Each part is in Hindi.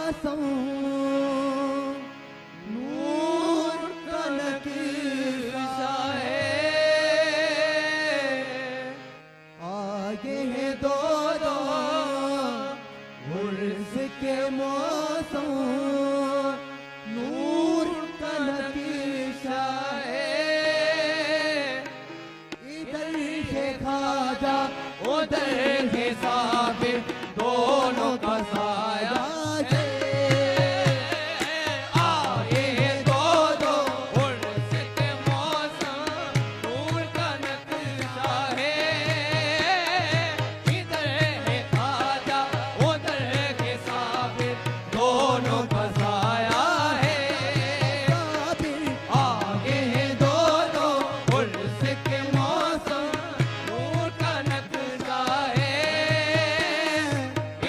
मौसम नूर का नक्शा है। आगे है दो दो उर्स के मौसम नूर का नक्शा है। इधर है खाजा उधर है साबिर दोनों का साया है। आगे दो दो उर्स के मौसम नूर का नक्शा है। इधर है खाजा उधर है साबिर दोनों का साया है। आगे दो दो उर्स के मौसम नूर का नक्शा है।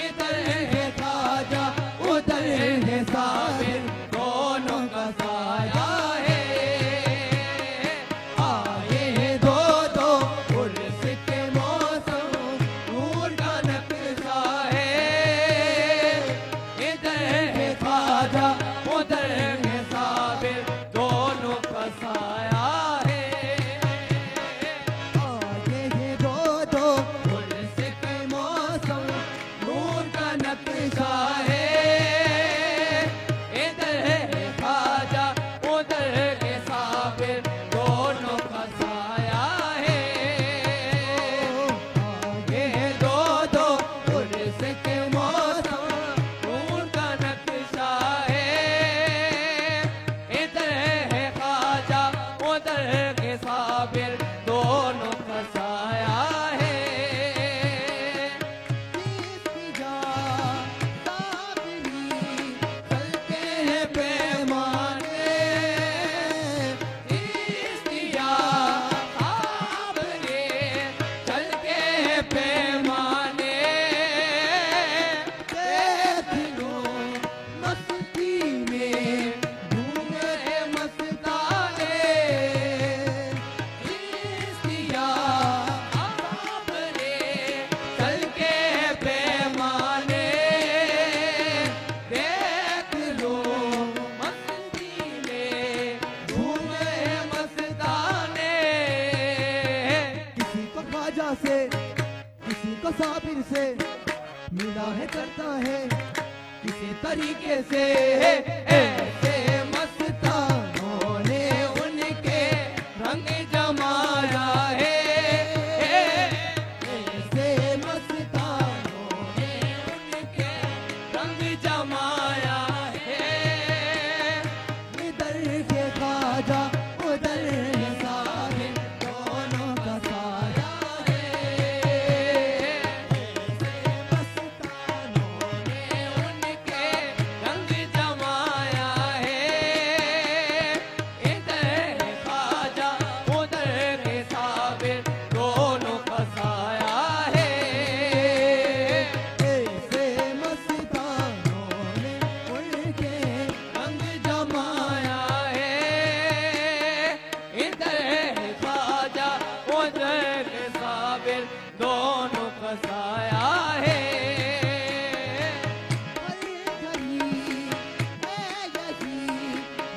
इधर है खाजा उधर है साबिर दोनों का साया है। आगे दो दो उर्स के मौसम नूर का नक्शा है। इधर है खाजा उधर है साबिर दोनों का साया है। आगे है दो दो उर्स के मौसम नूर का नक्शा है। इधर है खाजा उधर है साबिर दोनों का साया है। आगे दो दो उर्स के मौसम नूर का नक्शा है। इधर है खाजा उधर है साबिर दोनों का साया है। इसकी साबिरी चलते हैं पैमाने। इसकी साबिरी चलते हैं पैमाने। देख लो मस्ती में घूमे मस्ताने। इसकी साबिरी चल के पैमाने। देख लो मस्ती में घूमे मस्ताने। किसी को ख्वाजा से किसी को साबिर से मिला है करता है किसी तरीके से। ऐसे मस्तानों ने उनके रंग जमाया है। ऐसे मस्तानों ने उनके रंग जमाया है। इधर के खाजा उधर है साबिर दोनों का साया है। ऐसे मस्तानों ने उनके रंग जमाया है। इधर है खाजा उधर है साबिर दोनों का साया है। ऐसे मस्तानों ने उनके रंग जमाया है। इधर है खाजा उधर है साबिर दोनों का साया है।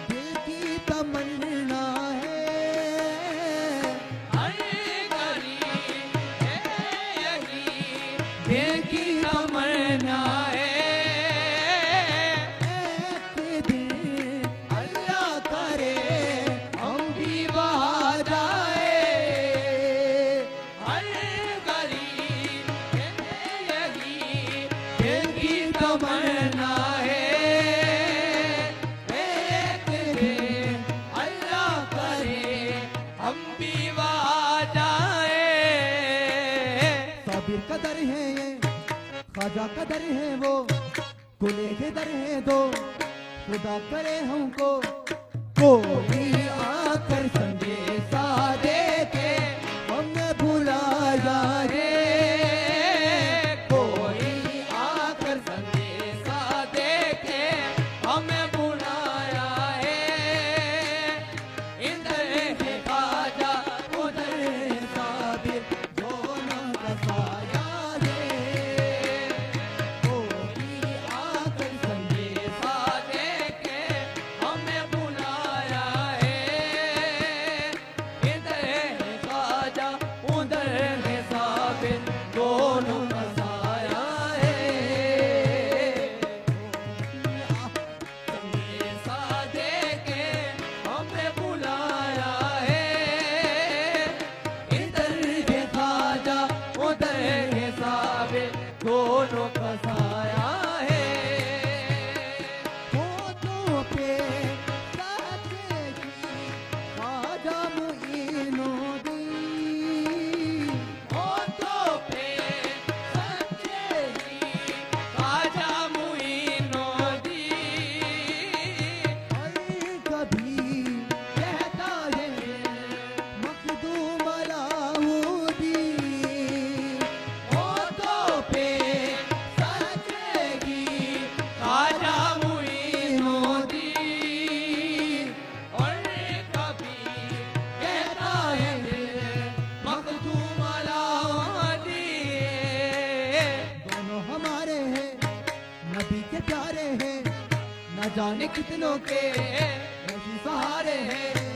दिल की तमन्ना है। हर घड़ी है यही दिल की तमन्ना है। एक दिन अल्लाह करे हम भी वहाँ जाए। हर घड़ी है यही दिल की तमन्ना है। एक दिन अल्लाह करे हम भी वहाँ जाए। साबिर का दर है ये ख्वाजा का दर है वो कुले के दर है दो। खुदा करे हमको कोई आकर संदेशा दे के हमें भुला जाए। कोई आकर संदेशा दे के हमें बुलाया है। इधर है खाजा उधर है साबिर दोनों का साया है। कोई आकर संदेशा के प्यारे हैं, न जाने कितनों के ऐसे सहारे हैं।